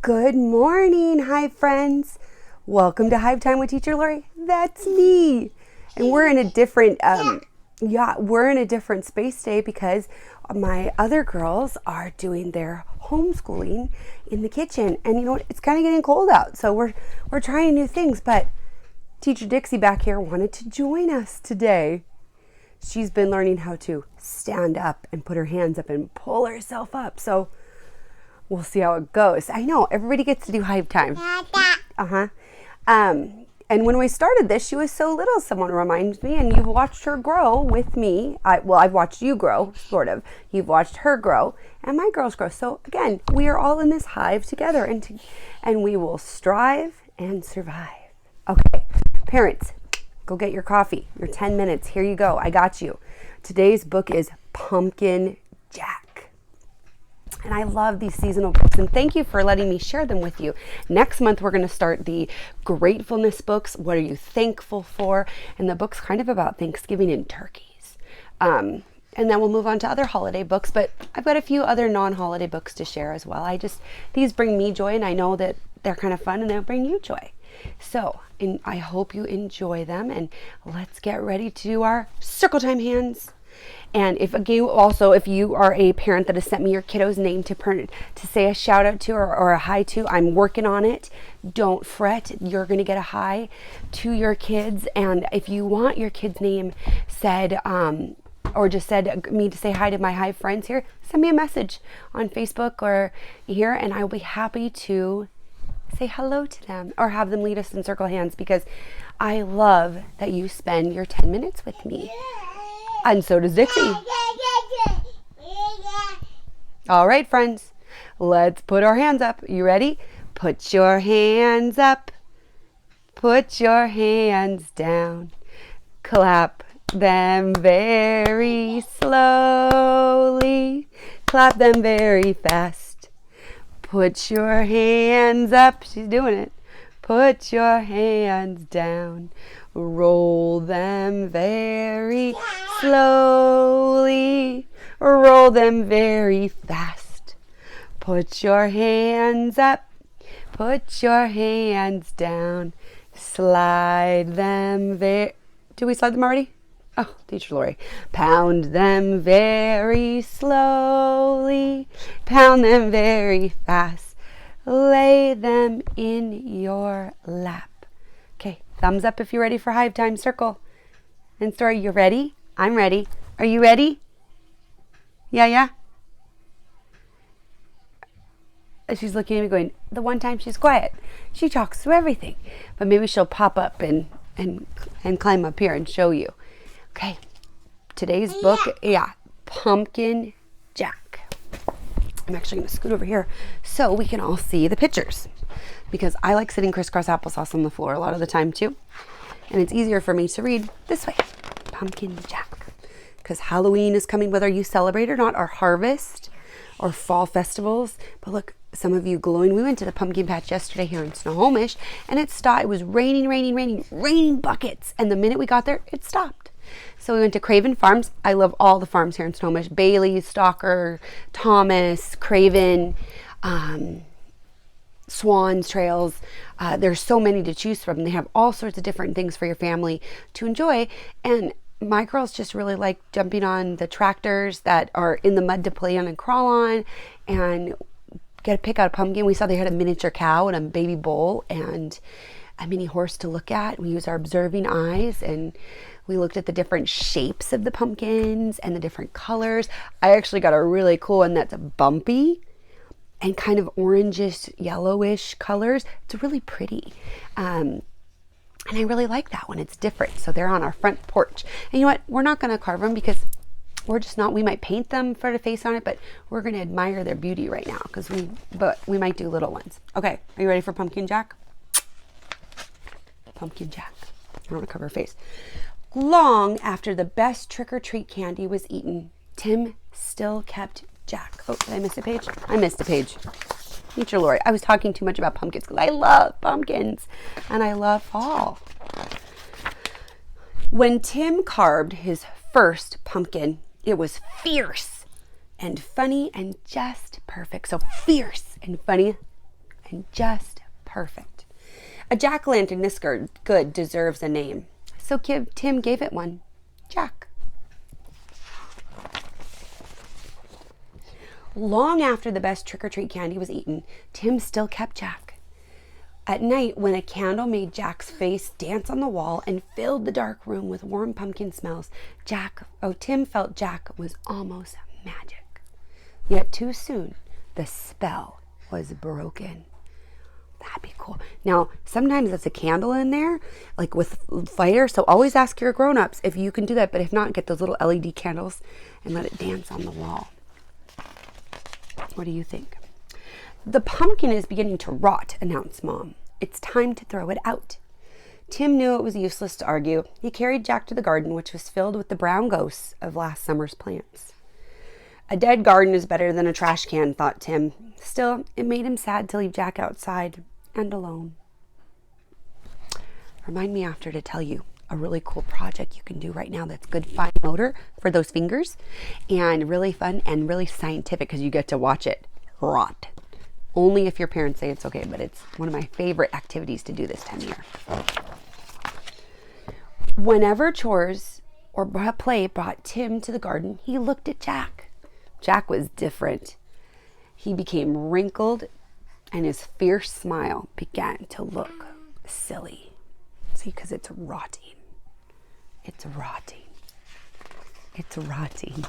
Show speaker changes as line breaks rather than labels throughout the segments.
Good morning, Hive friends. Welcome to Hive Time with Teacher Lori. That's me. And we're in a different, we're in a different space today because my other girls are doing their homeschooling in the kitchen. And you know what? It's kind of getting cold out, so we're trying new things. But Teacher Dixie back here wanted to join us today. She's been learning how to stand up and put her hands up and pull herself up. So we'll see how it goes. I know, everybody gets to do Hive Time. And when we started this, she was so little, someone reminds me, and you've watched her grow with me. I've watched you grow, sort of. You've watched her grow, and my girls grow. So again, we are all in this hive together, and we will strive and survive. Okay, parents, go get your coffee, your 10 minutes. Here you go, I got you. Today's book is Pumpkin Jack. And I love these seasonal books, and thank you for letting me share them with you. Next month, we're going to start the gratefulness books. What are you thankful for? And the book's kind of about Thanksgiving and turkeys. And then we'll move on to other holiday books, but I've got a few other non-holiday books to share as well. These bring me joy, and I know that they're kind of fun and they'll bring you joy. So, and I hope you enjoy them, and let's get ready to do our circle time hands. And if you are a parent that has sent me your kiddo's name to say a shout out to or a hi to, I'm working on it. Don't fret. You're going to get a hi to your kids. And if you want your kid's name said, or just said me to say hi to my Hive friends here, send me a message on Facebook or here, and I'll be happy to say hello to them or have them lead us in circle hands, because I love that you spend your 10 minutes with me. And so does Dixie. All right, friends, let's put our hands up. You ready? Put your hands up. Put your hands down. Clap them very slowly. Clap them very fast. Put your hands up. She's doing it. Put your hands down. Roll them very slowly. Roll them very fast. Put your hands up. Put your hands down. Slide them very... Did we slide them already? Oh, Teacher Lori. Pound them very slowly. Pound them very fast. Lay them in your lap. Okay, thumbs up if you're ready for Hive Time. Circle. And Story, you ready? I'm ready. Are you ready? Yeah? She's looking at me going, the one time she's quiet. She talks through everything. But maybe she'll pop up and climb up here and show you. Okay, today's book, Pumpkin Jack. I'm actually going to scoot over here so we can all see the pictures, because I like sitting crisscross applesauce on the floor a lot of the time too. And it's easier for me to read this way. Pumpkin Jack. Because Halloween is coming, whether you celebrate or not, our harvest or fall festivals. But look, some of you glowing. We went to the pumpkin patch yesterday here in Snohomish, and it was raining buckets. And the minute we got there, it stopped. So we went to Craven Farms. I love all the farms here in Snohomish. Bailey, Stalker, Thomas, Craven, Swans Trails. There's so many to choose from. They have all sorts of different things for your family to enjoy. And my girls just really like jumping on the tractors that are in the mud to play on and crawl on and get to pick out a pumpkin. We saw they had a miniature cow and a baby bull and a mini horse to look at. We used our observing eyes, and we looked at the different shapes of the pumpkins and the different colors. I actually got a really cool one that's bumpy and kind of orangish, yellowish colors. It's really pretty. And I really like that one. It's different. So they're on our front porch. And you know what? We're not going to carve them because we might paint them for the face on it, but we're going to admire their beauty right now but we might do little ones. Okay. Are you ready for Pumpkin Jack? Pumpkin Jack. I don't want to cover her face. Long after the best trick-or-treat candy was eaten, Tim still kept Jack. Oh, did I miss a page? I missed a page. Teacher Lori, I was talking too much about pumpkins because I love pumpkins and I love fall. When Tim carved his first pumpkin, it was fierce and funny and just perfect. So fierce and funny and just perfect. A jack-o'-lantern this good deserves a name. So Tim gave it one, Jack. Long after the best trick-or-treat candy was eaten, Tim still kept Jack. At night, when a candle made Jack's face dance on the wall and filled the dark room with warm pumpkin smells, Tim felt Jack was almost magic. Yet too soon, the spell was broken. That'd be cool. Now, sometimes it's a candle in there, like with fire, so always ask your grown-ups if you can do that, but if not, get those little LED candles and let it dance on the wall. What do you think? The pumpkin is beginning to rot, announced Mom. It's time to throw it out. Tim knew it was useless to argue. He carried Jack to the garden, which was filled with the brown ghosts of last summer's plants. A dead garden is better than a trash can, thought Tim. Still, it made him sad to leave Jack outside and alone. Remind me after to tell you a really cool project you can do right now that's good fine motor for those fingers and really fun and really scientific because you get to watch it rot. Only if your parents say it's okay, but it's one of my favorite activities to do this time of year. Whenever chores or play brought Tim to the garden, he looked at Jack. Jack was different. He became wrinkled and his fierce smile began to look silly. See, because it's rotting. It's rotting. It's rotting.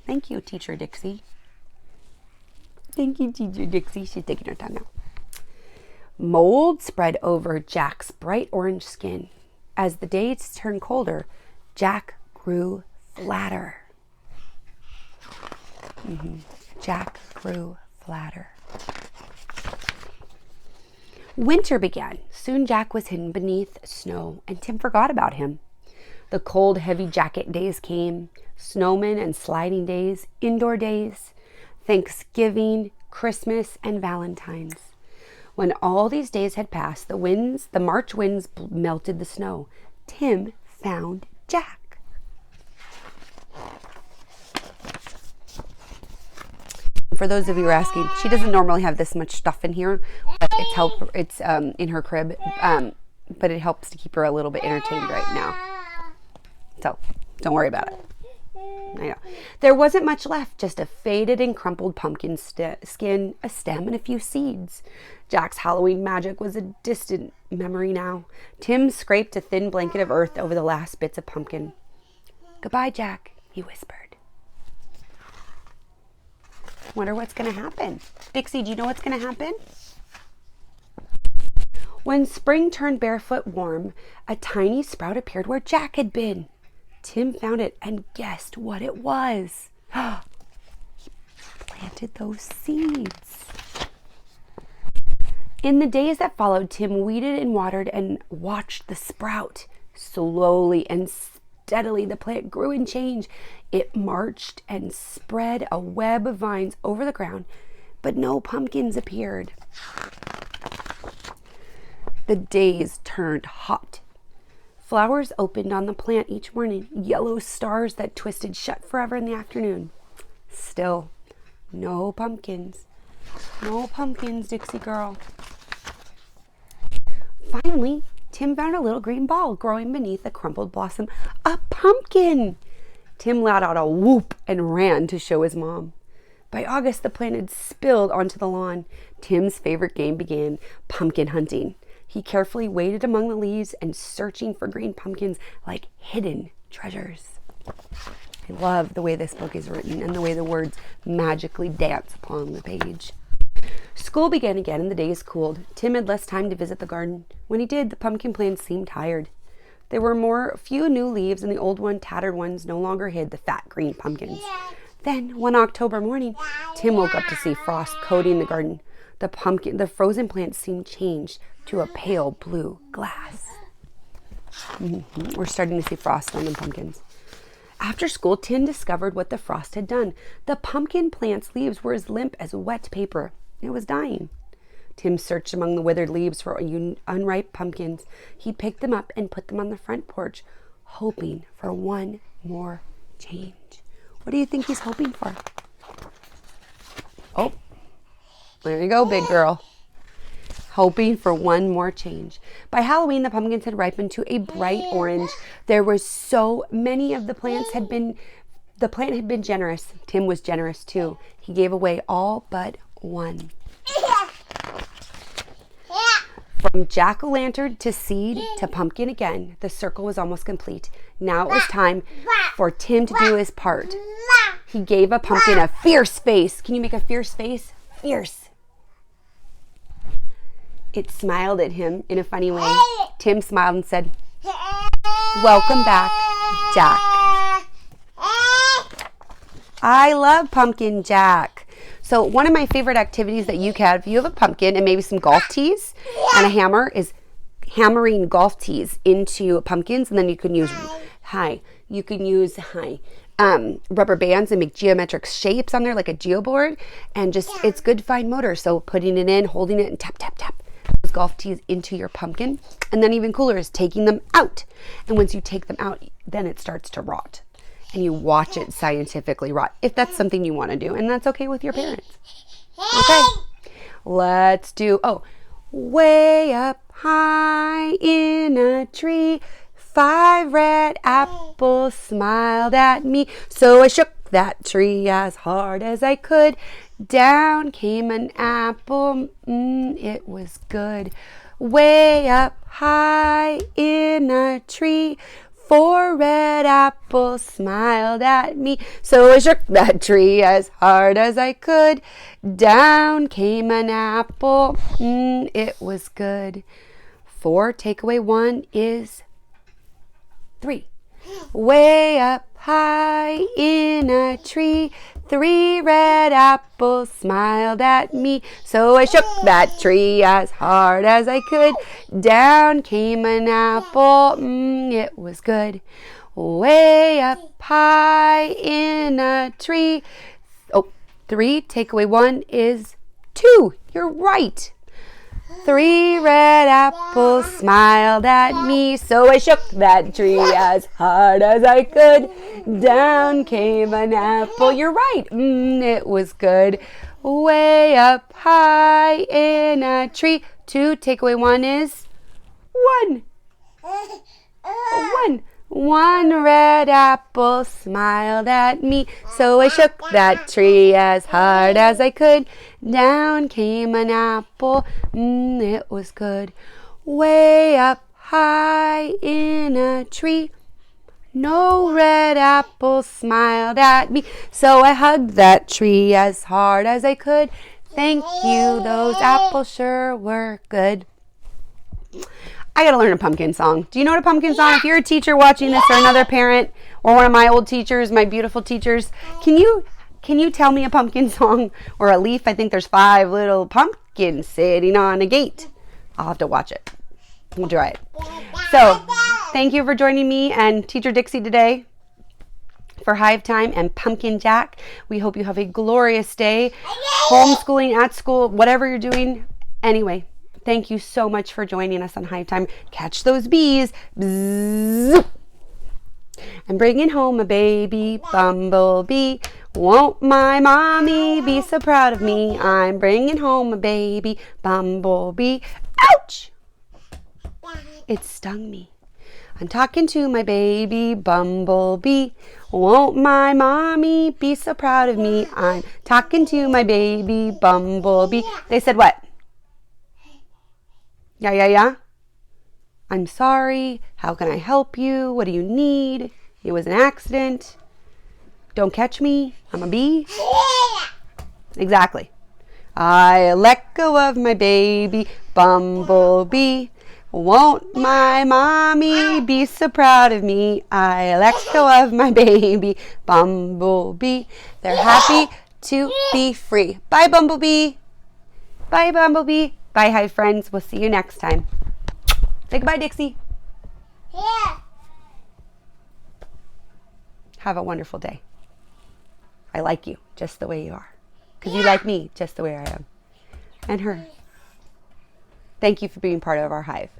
Thank you, Teacher Dixie. Thank you, Teacher Dixie. She's taking her time now. Mold spread over Jack's bright orange skin. As the days turned colder, Jack grew flatter. Jack grew flatter. Winter began. Soon Jack was hidden beneath snow, and Tim forgot about him. The cold, heavy jacket days came, snowmen and sliding days, indoor days, Thanksgiving, Christmas, and Valentine's. When all these days had passed, the March winds melted the snow. Tim found Jack. For those of you who are asking, she doesn't normally have this much stuff in here, but it's in her crib, but it helps to keep her a little bit entertained right now. So don't worry about it. I know. There wasn't much left, just a faded and crumpled pumpkin skin, a stem, and a few seeds. Jack's Halloween magic was a distant memory now. Tim scraped a thin blanket of earth over the last bits of pumpkin. "Goodbye, Jack," he whispered. Wonder what's going to happen. Dixie, do you know what's going to happen? When spring turned barefoot warm, a tiny sprout appeared where Jack had been. Tim found it and guessed what it was. He planted those seeds. In the days that followed, Tim weeded and watered and watched the sprout. Slowly and steadily, the plant grew and changed. It marched and spread a web of vines over the ground, but no pumpkins appeared. The days turned hot. Flowers opened on the plant each morning, yellow stars that twisted shut forever in the afternoon. Still, no pumpkins. No pumpkins, Dixie girl. Finally, Tim found a little green ball growing beneath a crumpled blossom. A pumpkin! Tim let out a whoop and ran to show his mom. By August, the plant had spilled onto the lawn. Tim's favorite game began, pumpkin hunting. He carefully waded among the leaves and searching for green pumpkins like hidden treasures. I love the way this book is written and the way the words magically dance upon the page. School began again and the days cooled. Tim had less time to visit the garden. When he did, the pumpkin plants seemed tired. There were few new leaves, and the old tattered ones no longer hid the fat green pumpkins. Then, one October morning, Tim woke up to see frost coating the garden. The frozen plants seemed changed to a pale blue glass. We're starting to see frost on the pumpkins. After school, Tim discovered what the frost had done. The pumpkin plant's leaves were as limp as wet paper. It was dying. Tim searched among the withered leaves for unripe pumpkins. He picked them up and put them on the front porch, hoping for one more change. What do you think he's hoping for? Oh, there you go, big girl. hoping for one more change. By Halloween, the pumpkins had ripened to a bright orange. There were so many of the plant had been generous. Tim was generous too. He gave away all but one. From jack-o'-lantern to seed to pumpkin again, the circle was almost complete. Now it was time for Tim to do his part. He gave a pumpkin a fierce face. Can you make a fierce face? Fierce. It smiled at him in a funny way. Tim smiled and said, "Welcome back, Jack." I love Pumpkin Jack. So one of my favorite activities that you can have, if you have a pumpkin and maybe some golf tees and a hammer, is hammering golf tees into pumpkins, and then you can use rubber bands and make geometric shapes on there like a geoboard, and just it's good fine motor. So putting it in, holding it, and tap tap tap those golf tees into your pumpkin. And then even cooler is taking them out. And once you take them out, then it starts to rot. And you watch it scientifically rot, if that's something you want to do. And that's okay with your parents. Okay. Let's do, way up high in a tree, 5 red apples smiled at me. So I shook that tree as hard as I could. Down came an apple, it was good. Way up high in a tree, 4 red apples smiled at me. So I shook that tree as hard as I could. Down came an apple, it was good. 4 take away 1 is 3. Way up high in a tree, 3 red apples smiled at me. So I shook that tree as hard as I could. Down came an apple, it was good. Way up high in a tree. 3 take away 1 is 2. You're right. 3 red apples smiled at me, so I shook that tree as hard as I could. Down came an apple. You're right. It was good. Way up high in a tree. 2 take away 1 is 1. 1 red apple smiled at me, so I shook that tree as hard as I could. Down came an apple, it was good. Way up high in a tree, no red apple smiled at me, so I hugged that tree as hard as I could. Thank you, those apples sure were good. I gotta learn a pumpkin song. Do you know what a pumpkin song? If you're a teacher watching this, or another parent, or one of my old teachers, my beautiful teachers, can you tell me a pumpkin song or a leaf? I think there's 5 little pumpkins sitting on a gate. I'll have to watch it. We'll try it. So, thank you for joining me and Teacher Dixie today for Hive Time and Pumpkin Jack. We hope you have a glorious day, homeschooling, at school, whatever you're doing. Anyway. Thank you so much for joining us on Hive Time. Catch those bees. Bzzz. I'm bringing home a baby bumblebee. Won't my mommy be so proud of me? I'm bringing home a baby bumblebee. Ouch! It stung me. I'm talking to my baby bumblebee. Won't my mommy be so proud of me? I'm talking to my baby bumblebee. They said what? Yeah. I'm sorry. How can I help you? What do you need? It was an accident. Don't catch me. I'm a bee. Exactly. I let go of my baby bumblebee. Won't my mommy be so proud of me? I let go of my baby bumblebee. They're happy to be free. Bye, Bumblebee. Bye, Bumblebee. Bye, Hive friends. We'll see you next time. Say goodbye, Dixie.
Yeah.
Have a wonderful day. I like you just the way you are. Because you like me just the way I am. And her. Thank you for being part of our Hive.